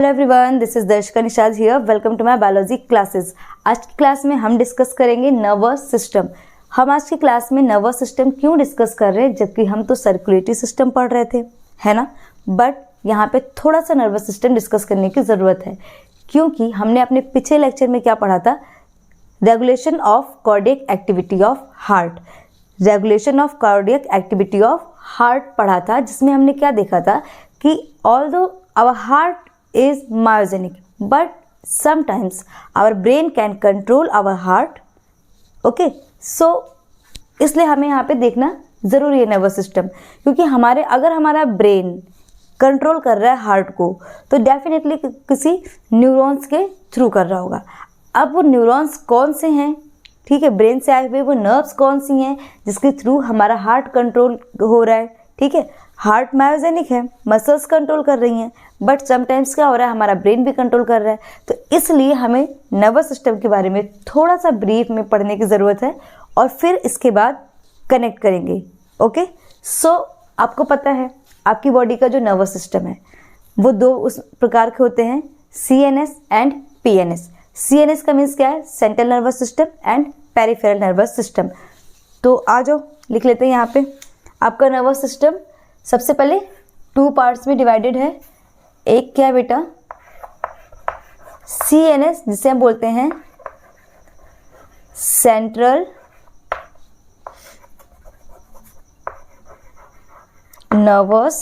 Hello everyone, this is Darshaka Nishad here. Welcome to my biology classes. आज की class में हम डिस्कस करेंगे नर्वस सिस्टम। हम आज की क्लास में नर्वस सिस्टम क्यों डिस्कस कर रहे हैं, जबकि हम तो सर्कुलेटरी सिस्टम पढ़ रहे थे, है ना। बट यहाँ पे थोड़ा सा नर्वस सिस्टम डिस्कस करने की ज़रूरत है, क्योंकि हमने अपने पिछले लेक्चर में क्या पढ़ा था, regulation of cardiac activity of heart. Regulation of cardiac activity of heart पढ़ा था, जिसमें हमने क्या देखा था कि although our heart is myogenic but sometimes our brain can control our heart. okay, so इसलिए हमें यहाँ पे देखना ज़रूरी है नर्वस सिस्टम, क्योंकि अगर हमारा ब्रेन कंट्रोल कर रहा है हार्ट को, तो डेफिनेटली किसी न्यूरॉन्स के थ्रू कर रहा होगा। अब वो न्यूरॉन्स कौन से हैं, ठीक है, ब्रेन से आए हुए वो नर्व्स कौन सी हैं जिसके थ्रू हमारा हार्ट कंट्रोल हो रहा है, ठीक है। हार्ट मायोजेनिक है, मसल्स कंट्रोल कर रही हैं, बट समटाइम्स क्या हो रहा है, हमारा ब्रेन भी कंट्रोल कर रहा है। तो इसलिए हमें नर्वस सिस्टम के बारे में थोड़ा सा ब्रीफ में पढ़ने की ज़रूरत है, और फिर इसके बाद कनेक्ट करेंगे। ओके, सो आपको पता है आपकी बॉडी का जो नर्वस सिस्टम है वो दो उस प्रकार के होते हैं, CNS एंड PNS। CNS का मीन्स क्या है, central nervous system and peripheral nervous system. तो आ जाओ लिख लेते हैं यहाँ पे। आपका नर्वस सिस्टम सबसे पहले 2 पार्ट्स में डिवाइडेड है। एक क्या है बेटा, CNS, जिसे हम बोलते हैं सेंट्रल नर्वस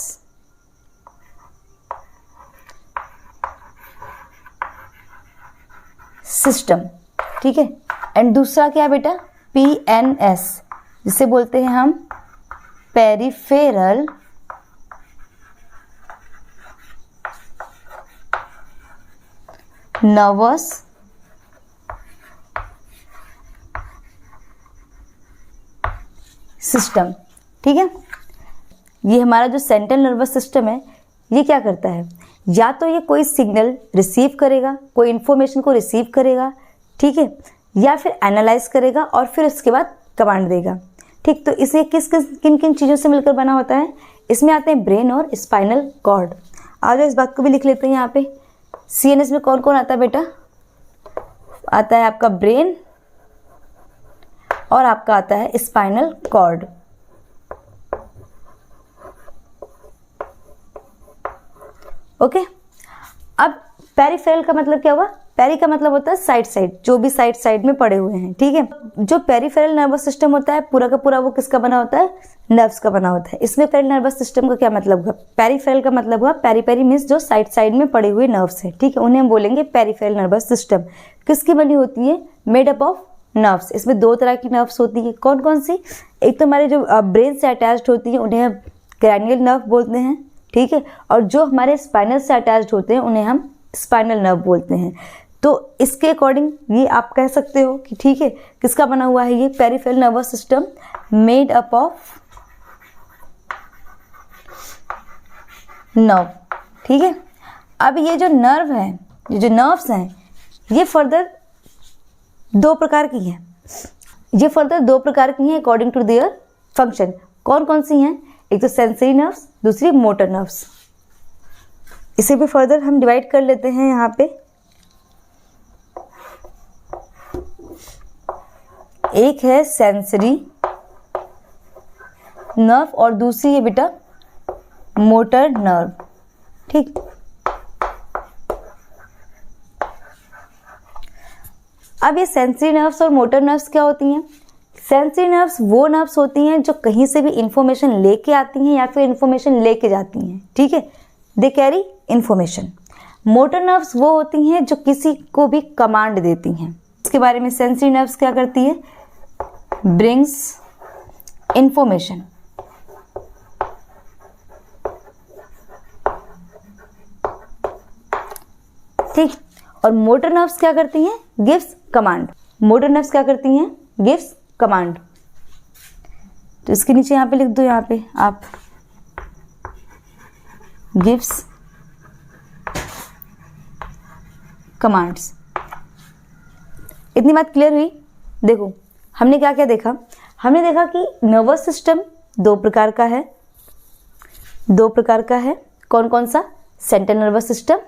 सिस्टम, ठीक है। एंड दूसरा क्या है बेटा, PNS, जिसे बोलते हैं हम पेरिफेरल नर्वस सिस्टम, ठीक है। ये हमारा जो सेंट्रल नर्वस सिस्टम है, ये क्या करता है, या तो ये कोई सिग्नल रिसीव करेगा, कोई इंफॉर्मेशन को रिसीव करेगा, ठीक है, या फिर एनालाइज करेगा और फिर उसके बाद कमांड देगा, ठीक। तो इसे किन किन चीज़ों से मिलकर बना होता है, इसमें आते हैं ब्रेन और स्पाइनल कॉर्ड। आ जाओ इस बात को भी लिख लेते हैं यहाँ पे। CNS में कौन कौन आता है बेटा, आता है आपका ब्रेन और आपका आता है स्पाइनल कॉर्ड। ओके, अब पेरिफेरल का मतलब क्या हुआ, पेरी का मतलब होता है साइड साइड, जो भी साइड साइड में पड़े हुए हैं, ठीक है। जो पेरिफेरल नर्वस सिस्टम होता है पूरा का पूरा वो किसका बना होता है, नर्व्स का बना होता है। इसमें पेरिफेरल नर्वस सिस्टम का क्या मतलब हुआ, पेरिफेरल का मतलब हुआ, पेरी पेरी मीन्स जो साइड साइड में पड़े हुए नर्व्स है, ठीक है, उन्हें हम बोलेंगे पेरिफेरल नर्वस सिस्टम। किसकी बनी होती है, मेड अप ऑफ नर्व्स। इसमें 2 तरह की नर्व्स होती है, कौन कौन सी, एक तो हमारे जो ब्रेन से अटैच्ड होती है उन्हें हम क्रैनियल नर्व बोलते हैं, ठीक है, और जो हमारे स्पाइनल से अटैच्ड होते हैं उन्हें हम स्पाइनल नर्व बोलते हैं। तो इसके अकॉर्डिंग ये आप कह सकते हो कि ठीक है, किसका बना हुआ है ये peripheral nervous system, made up of nerve, ठीक है। अब ये जो नर्व है, ये जो नर्व्स हैं, ये फर्दर 2 प्रकार की हैं, ये फर्दर 2 प्रकार की हैं अकॉर्डिंग टू देयर फंक्शन। कौन कौन सी हैं, एक तो सेंसरी नर्व्स, दूसरी मोटर नर्व्स। इसे भी फर्दर हम डिवाइड कर लेते हैं यहाँ पे। एक है सेंसरी नर्व और दूसरी है बेटा मोटर नर्व, ठीक। अब ये सेंसरी नर्व्स और मोटर नर्व्स क्या होती हैं, सेंसरी नर्व्स वो नर्व्स होती हैं जो कहीं से भी इंफॉर्मेशन लेके आती हैं या फिर इंफॉर्मेशन लेके जाती हैं, ठीक है, they carry information. Motor nerves वो होती हैं जो किसी को भी कमांड देती हैं। इसके बारे में सेंसरी नर्व्स क्या करती है, ब्रिंग्स इंफॉर्मेशन, ठीक। और मोटर नर्व्स क्या करती हैं, गिव्स कमांड। मोटर नर्व्स क्या करती हैं, गिव्स कमांड। तो इसके नीचे यहाँ पे लिख दो, यहाँ पे आप गिव्स कमांड्स। इतनी बात क्लियर हुई। देखो हमने क्या क्या देखा, हमने देखा कि नर्वस सिस्टम 2 प्रकार का है। कौन कौन सा, सेंट्रल नर्वस सिस्टम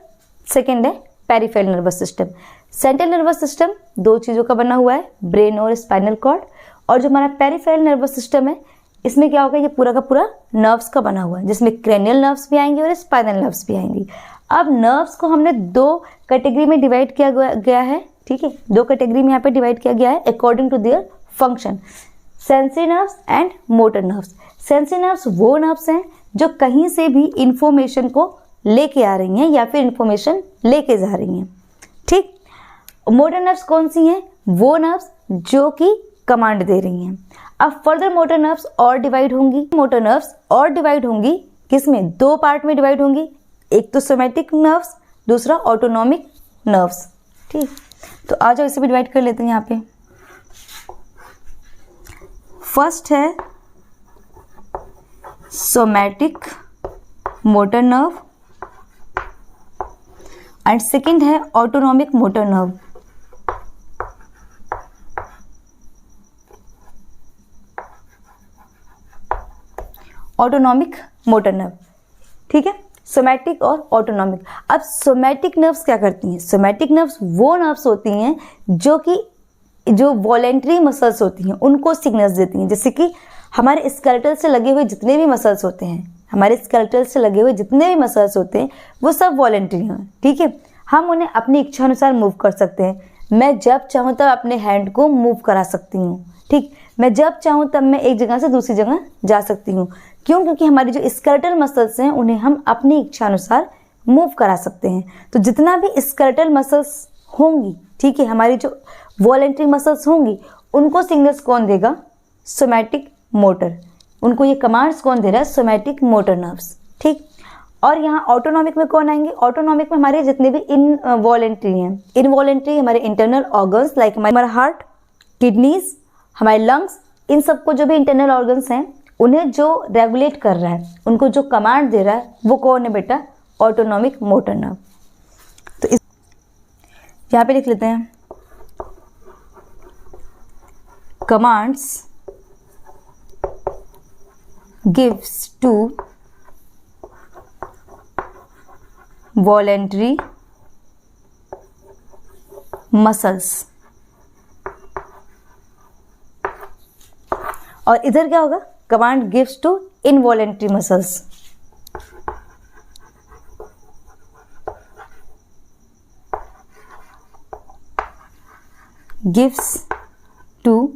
सेकेंड है peripheral nervous system. Central nervous system दो चीज़ों का बना हुआ है, ब्रेन और स्पाइनल कॉर्ड। और जो हमारा पेरिफेरल नर्वस सिस्टम है इसमें क्या होगा, ये पूरा का पूरा नर्व्स का बना हुआ है, जिसमें क्रेनियल नर्व्स भी आएंगे और स्पाइनल नर्व्स भी आएंगी। अब नर्व्स को हमने दो कैटेगरी में डिवाइड किया गया है, ठीक है, दो कैटेगरी में यहाँ पे डिवाइड किया गया है according to their function, sensory nerves and motor nerves. Sensory nerves वो नर्व्स हैं जो कहीं से भी इंफॉर्मेशन को लेके आ रही हैं या फिर इंफॉर्मेशन लेके जा रही हैं, ठीक। मोटर नर्व्स कौन सी हैं, वो नर्व्स जो कि कमांड दे रही हैं। अब फर्दर मोटर नर्व्स और डिवाइड होंगी, मोटर नर्व्स और डिवाइड होंगी किसमें, दो पार्ट में डिवाइड होंगी, एक तो सोमैटिक नर्व्स, दूसरा ऑटोनॉमिक नर्व्स, ठीक। तो आ जाओ इसे भी डिवाइड कर लेते हैं यहाँ पे। फर्स्ट है somatic motor nerve and second है autonomic motor nerve. Autonomic motor nerve, ठीक है, सोमैटिक और ऑटोनॉमिक। अब सोमैटिक नर्व्स क्या करती हैं, सोमैटिक नर्व्स वो नर्व्स होती हैं जो वॉलेंट्री मसल्स होती हैं उनको सिग्नल्स देती हैं। जैसे कि हमारे स्केलेटल से लगे हुए जितने भी मसल्स होते हैं, हमारे स्केलेटल से लगे हुए जितने भी मसल्स होते हैं वो सब वॉलेंट्री हैं, ठीक है। हम उन्हें अपनी इच्छा अनुसार मूव कर सकते हैं। मैं जब चाहूँ तब अपने हैंड को मूव करा सकती हूँ, ठीक। मैं जब चाहूँ तब मैं एक जगह से दूसरी जगह जा सकती हूँ। क्यों, क्योंकि हमारी जो स्केलेटल मसल्स हैं उन्हें हम अपनी इच्छा अनुसार मूव करा सकते हैं। तो जितना भी स्केलेटल मसल्स होंगी, ठीक है, हमारी जो वॉलेंट्री मसल्स होंगी उनको सिग्नल्स कौन देगा, सोमैटिक मोटर। उनको ये कमांड्स कौन दे रहा है, सोमैटिक मोटर नर्व्स, ठीक। और यहाँ ऑटोनॉमिक में कौन आएंगे, ऑटोनॉमिक में हमारे जितने भी इनवॉलेंट्री हैं, इनवॉलेंट्री हमारे इंटरनल ऑर्गन्स लाइक हमारा हार्ट, किडनीज, हमारे लंग्स, इन सबको जो भी इंटरनल ऑर्गन्स हैं उन्हें जो रेगुलेट कर रहा है, उनको जो कमांड दे रहा है वो कौन है बेटा, ऑटोनॉमिक मोटर नर्व। तो इस यहाँ पे लिख लेते हैं commands gives to voluntary muscles। और इधर क्या होगा, command gives to involuntary muscles. Gives to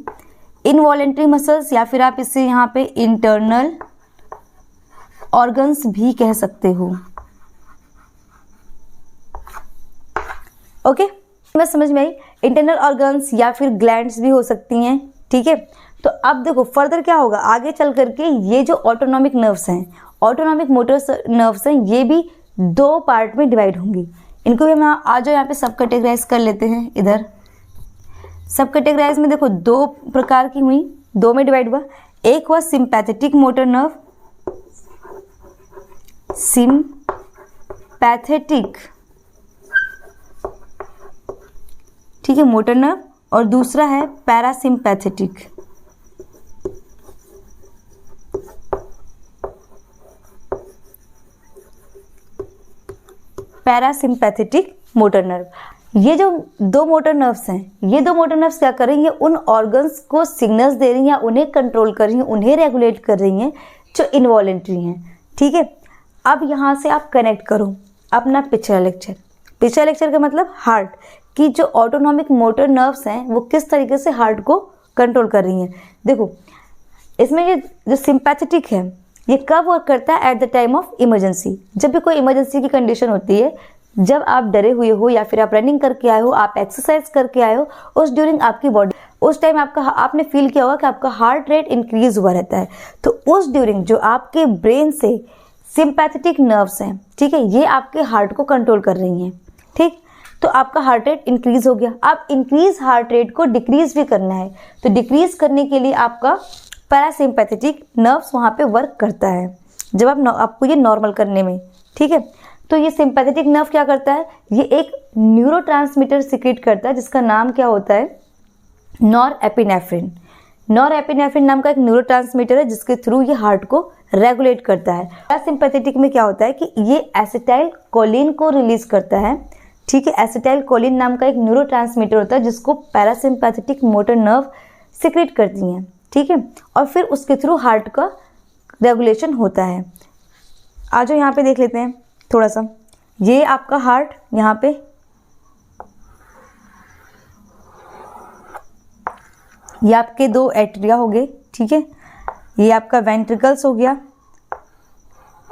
involuntary muscles, या फिर आप इसे यहाँ पे इंटरनल ऑर्गन्स भी कह सकते हो, ओके। मैं समझ में आई, इंटरनल ऑर्गन्स या फिर ग्लैंड्स भी हो सकती हैं, ठीक है। तो अब देखो फर्दर क्या होगा, आगे चल करके ये जो ऑटोनॉमिक नर्व्स हैं, ऑटोनॉमिक मोटर नर्व्स हैं, ये भी दो पार्ट में डिवाइड होंगी। इनको भी हम आ जाओ यहाँ पे सब कैटेगराइज कर लेते हैं। इधर सब कैटेगराइज में देखो दो प्रकार की हुई, दो में डिवाइड हुआ। एक हुआ सिंपैथेटिक मोटर नर्व, सिंपैथेटिक, ठीक है, मोटर नर्व, और दूसरा है पैरासिम्पैथेटिक। Parasympathetic motor nerve. ये जो दो मोटर नर्व्स हैं, ये दो मोटर नर्व्स क्या कर रही हैं, उन ऑर्गन्स को सिग्नल्स दे रही हैं, उन्हें कंट्रोल कर रही हैं, उन्हें रेगुलेट कर रही हैं जो इनवॉलेंट्री हैं, ठीक है। अब यहाँ से आप कनेक्ट करो अपना पिछला लेक्चर। पिछला लेक्चर का मतलब हार्ट की जो ऑटोनॉमिक मोटर नर्व्स हैं वो किस तरीके से हार्ट को कंट्रोल कर रही हैं। देखो इसमें ये जो सिंपैथेटिक है ये कब वर्क करता है, at the time of emergency. जब भी कोई इमरजेंसी की कंडीशन होती है, जब आप डरे हुए हो या फिर आप रनिंग करके आए हो, आप एक्सरसाइज करके आए हो, उस ड्यूरिंग आपकी बॉडी, उस टाइम आपने फील किया होगा कि आपका हार्ट रेट इंक्रीज हुआ रहता है। तो उस ड्यूरिंग जो आपके ब्रेन से सिंपैथेटिक नर्व्स हैं, ठीक है, ये आपके हार्ट को कंट्रोल कर रही हैं, ठीक। तो आपका हार्ट रेट इंक्रीज हो गया। अब इंक्रीज हार्ट रेट को डिक्रीज भी करना है, तो डिक्रीज करने के लिए आपका पैरासिम्पैथेटिक नर्व्स वहाँ पे वर्क करता है, जब आपको ये नॉर्मल करने में, ठीक है। तो ये सिंपैथेटिक नर्व क्या करता है, ये एक न्यूरोट्रांसमीटर सिक्रेट करता है जिसका नाम क्या होता है, नॉरएपिनेफ्रिन। नॉरएपिनेफ्रिन नाम का एक न्यूरोट्रांसमीटर है जिसके थ्रू ये हार्ट को रेगुलेट करता है। पैरासिम्पैथेटिक में क्या होता है कि ये एसिटाइल कोलिन को रिलीज करता है। ठीक है, एसिटाइल कोलिन नाम का एक न्यूरोट्रांसमीटर होता है जिसको पैरासिम्पैथेटिक मोटर नर्व सिक्रेट करती हैं। ठीक है, और फिर उसके थ्रू हार्ट का रेगुलेशन होता है। आ जाओ यहाँ पे देख लेते हैं थोड़ा सा। ये आपका हार्ट, यहाँ पे ये आपके दो एट्रिया हो गए। ठीक है, ये आपका वेंट्रिकल्स हो गया।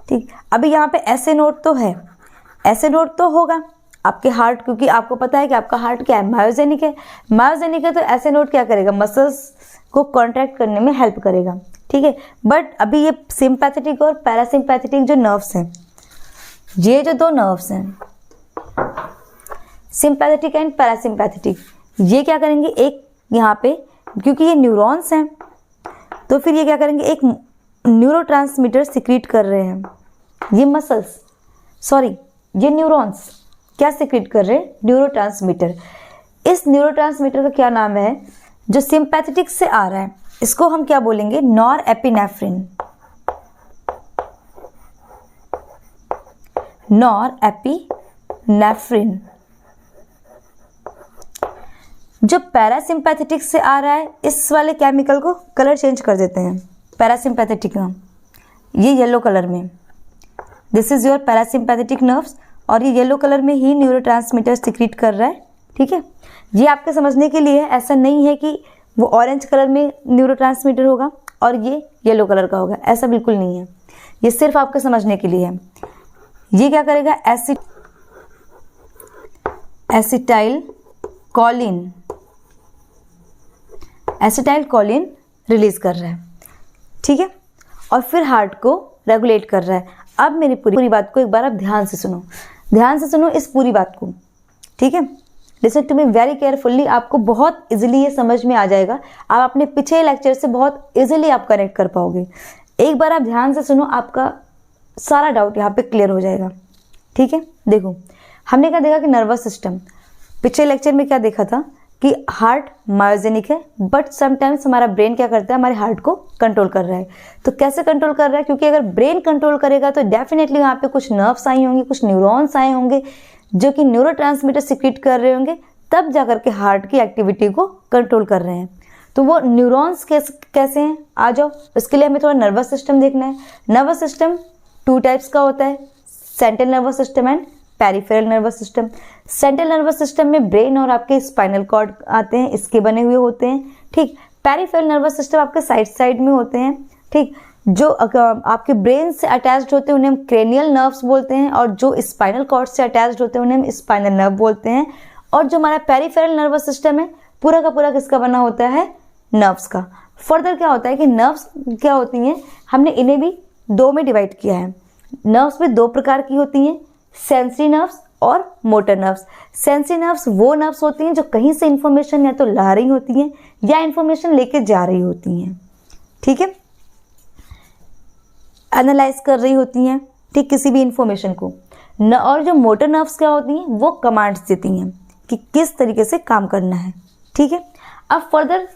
ठीक, अभी यहाँ पे ऐसे नोड तो है, ऐसे नोड तो होगा आपके हार्ट, क्योंकि आपको पता है कि आपका हार्ट क्या है, मायोजेनिक है। मायोजेनिक है तो ऐसे नोड क्या करेगा, मसल्स को कॉन्ट्रैक्ट करने में हेल्प करेगा। ठीक है, बट अभी ये सिंपैथेटिक और पैरासिम्पैथेटिक जो नर्व्स हैं, ये जो दो नर्व्स हैं सिंपैथेटिक एंड पैरासिम्पैथेटिक, ये क्या करेंगे, एक यहाँ पे क्योंकि ये न्यूरॉन्स हैं तो फिर ये क्या करेंगे, एक न्यूरोट्रांसमीटर सिक्रीट कर रहे हैं। ये मसल्स, सॉरी ये न्यूरॉन्स क्या सिक्रीट कर रहे हैं, न्यूरोट्रांसमीटर। इस न्यूरोट्रांसमीटर का क्या नाम है जो सिंपैथेटिक से आ रहा है, इसको हम क्या बोलेंगे, नॉरएपिनेफ्रिन। नॉरएपिनेफ्रिन। जो पैरासिम्पैथेटिक से आ रहा है, इस वाले केमिकल को कलर चेंज कर देते हैं। पैरासिम्पैथेटिक का ये येलो कलर में, this is your parasympathetic nerves, और ये येलो कलर में ही न्यूरोट्रांसमीटर सिक्रीट कर रहा है। ठीक है, ये आपके समझने के लिए है, ऐसा नहीं है कि वो ऑरेंज कलर में न्यूरोट्रांसमीटर होगा और ये येलो कलर का होगा, ऐसा बिल्कुल नहीं है। ये सिर्फ आपके समझने के लिए है। ये क्या करेगा, एसिटाइल कोलिन रिलीज कर रहा है। ठीक है, और फिर हार्ट को रेगुलेट कर रहा है। अब मेरी पूरी बात को एक बार आप ध्यान से सुनो, ध्यान से सुनो इस पूरी बात को। ठीक है, listen to me very carefully, आपको बहुत इजीली ये समझ में आ जाएगा। आप अपने पिछले लेक्चर से बहुत इजीली आप कनेक्ट कर पाओगे। एक बार आप ध्यान से सुनो, आपका सारा डाउट यहाँ पे क्लियर हो जाएगा। ठीक है, देखो हमने क्या देखा कि नर्वस सिस्टम, पिछले लेक्चर में क्या देखा था कि हार्ट मायोजेनिक है, बट समटाइम्स हमारा ब्रेन क्या करता है, हमारे हार्ट को कंट्रोल कर रहा है। तो कैसे कंट्रोल कर रहा है, क्योंकि अगर ब्रेन कंट्रोल करेगा तो डेफिनेटली वहाँ पे कुछ नर्व्स आई होंगी, कुछ न्यूरॉन्स आए होंगे जो कि न्यूरोट्रांसमीटर सिक्रीट कर रहे होंगे, तब जाकर के हार्ट की एक्टिविटी को कंट्रोल कर रहे हैं। तो वो न्यूरॉन्स कैसे हैं, आ जाओ, इसके लिए हमें थोड़ा नर्वस सिस्टम देखना है। नर्वस सिस्टम टू टाइप्स का होता है, central nervous system and peripheral nervous system. Central nervous system में ब्रेन और आपके स्पाइनल कॉर्ड आते हैं, इसके बने हुए होते हैं। ठीक, पेरिफेरल नर्वस सिस्टम आपके साइड में होते हैं। ठीक, जो आपके ब्रेन से अटैच्ड होते हैं उन्हें हम क्रेनियल नर्व्स बोलते हैं, और जो स्पाइनल कॉर्ड से अटैच्ड होते हैं उन्हें हम स्पाइनल नर्व बोलते हैं। और जो हमारा पेरिफेरल नर्वस सिस्टम है पूरा का पूरा किसका बना होता है, नर्व्स का। फर्दर क्या होता है कि नर्व्स क्या होती हैं, हमने इन्हें भी दो में डिवाइड किया है। नर्व्स भी दो प्रकार की होती हैं, सेंसरी नर्व्स और मोटर नर्व्स। सेंसरी नर्व्स वो नर्व्स होती हैं जो कहीं से इंफॉर्मेशन या तो ला रही होती हैं या इंफॉर्मेशन लेके जा रही होती हैं। ठीक है, एनालाइज कर रही होती हैं, ठीक, किसी भी इंफॉर्मेशन को। और जो मोटर नर्व्स क्या होती हैं, वो कमांड्स देती हैं कि किस तरीके से काम करना है। ठीक है, अब फर्दर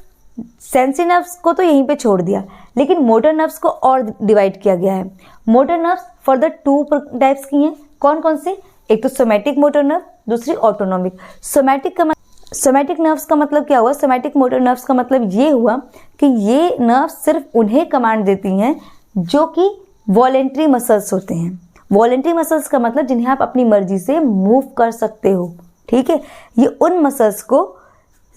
सेंसरी नर्व्स को तो यहीं पे छोड़ दिया, लेकिन मोटर नर्व्स को और डिवाइड किया गया है। Motor nerves further two types की हैं, कौन कौन से, एक तो सोमैटिक मोटर नर्व, दूसरी ऑटोनॉमिक। सोमैटिक नर्व्स का मतलब क्या हुआ, सोमैटिक मोटर नर्व्स का मतलब ये हुआ कि ये नर्व्स सिर्फ उन्हें कमांड देती हैं जो कि वॉलेंट्री मसल्स होते हैं। वॉलेंट्री मसल्स का मतलब जिन्हें आप अपनी मर्जी से मूव कर सकते हो। ठीक है, ये उन मसल्स को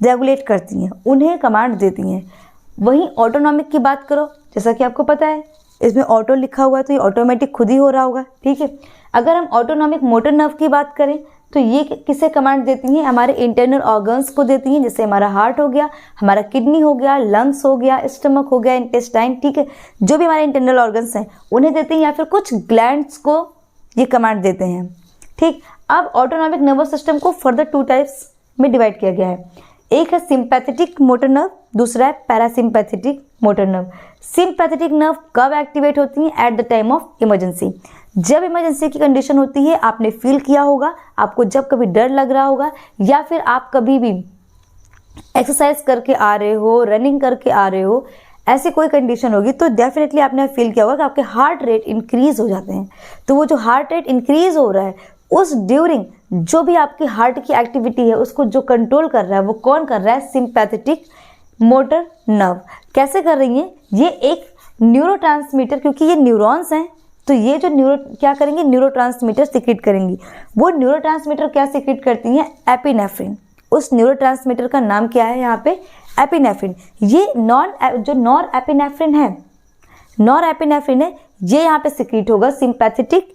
रेगुलेट करती हैं, उन्हें कमांड देती हैं। वहीं ऑटोनॉमिक की बात करो, जैसा कि आपको पता है इसमें ऑटो लिखा हुआ है तो ये ऑटोमेटिक खुद ही हो रहा होगा। ठीक है, अगर हम ऑटोनॉमिक मोटर नर्व की बात करें तो ये किसे कमांड देती हैं, हमारे इंटरनल ऑर्गन्स को देती हैं, जैसे हमारा हार्ट हो गया, हमारा किडनी हो गया, लंग्स हो गया, स्टमक हो गया, इंटेस्टाइन। ठीक है, जो भी हमारे इंटरनल ऑर्गन्स हैं उन्हें देती हैं, या फिर कुछ ग्लैंड्स को ये कमांड देते हैं। ठीक, अब ऑटोनॉमिक नर्वस सिस्टम को फर्दर टू टाइप्स में डिवाइड किया गया है। एक है सिंपैथेटिक मोटर नर्व, दूसरा है parasympathetic motor nerve. Sympathetic nerve कब एक्टिवेट होती हैं, at the time of emergency. जब इमरजेंसी की कंडीशन होती है, आपने फील किया होगा, आपको जब कभी डर लग रहा होगा, या फिर आप कभी भी एक्सरसाइज करके आ रहे हो, रनिंग करके आ रहे हो, ऐसी कोई कंडीशन होगी तो डेफिनेटली आपने फील किया होगा कि आपके हार्ट रेट इंक्रीज हो जाते हैं। तो वो जो हार्ट रेट इंक्रीज हो रहा है उस ड्यूरिंग जो भी आपकी हार्ट की एक्टिविटी है उसको जो कंट्रोल कर रहा है वो कौन कर रहा है? Sympathetic motor nerve. कैसे कर रही है? ये एक न्यूरोट्रांसमीटर, क्योंकि ये न्यूरॉन्स हैं तो ये जो क्या करेंगे? न्यूरोट्रांसमीटर सिक्रीट करेंगी। वो न्यूरोट्रांसमीटर क्या सिक्रीट करती हैं? एपिनेफ्रिन। उस न्यूरोट्रांसमीटर का नाम क्या है यहाँ पे? एपिनेफ्रिन। ये नॉर एपिनेफ्रिन है, नॉर एपिनेफ्रिन है, ये यहाँ पे सिक्रीट होगा सिंपैथेटिक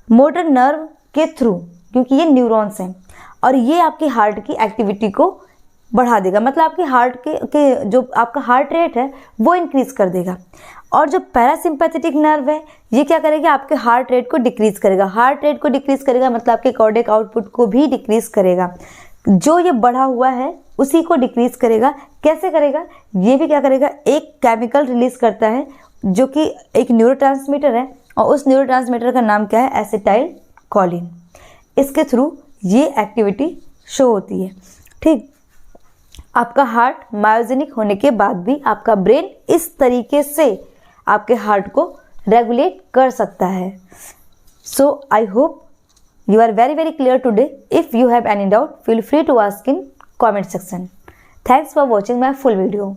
मोटर नर्व के थ्रू, क्योंकि ये न्यूरॉन्स हैं और ये आपकी हार्ट की एक्टिविटी को बढ़ा देगा, मतलब आपकी हार्ट के जो आपका हार्ट रेट है वो इंक्रीज कर देगा। और जो पैरासिम्पैथेटिक नर्व है ये क्या करेगा? आपके हार्ट रेट को डिक्रीज करेगा। हार्ट रेट को डिक्रीज करेगा मतलब आपके कार्डियक आउटपुट को भी डिक्रीज करेगा। जो ये बढ़ा हुआ है उसी को डिक्रीज करेगा। कैसे करेगा? ये भी क्या करेगा? एक केमिकल रिलीज करता है जो कि एक न्यूरोट्रांसमीटर है और उस न्यूरोट्रांसमीटर का नाम क्या है? Acetyl choline. इसके थ्रू ये एक्टिविटी शो होती है। ठीक, आपका हार्ट मायोजेनिक होने के बाद भी आपका ब्रेन इस तरीके से आपके हार्ट को रेगुलेट कर सकता है। So I hope you are very clear today. If you have any doubt, feel free to ask in comment section. Thanks for watching my full video.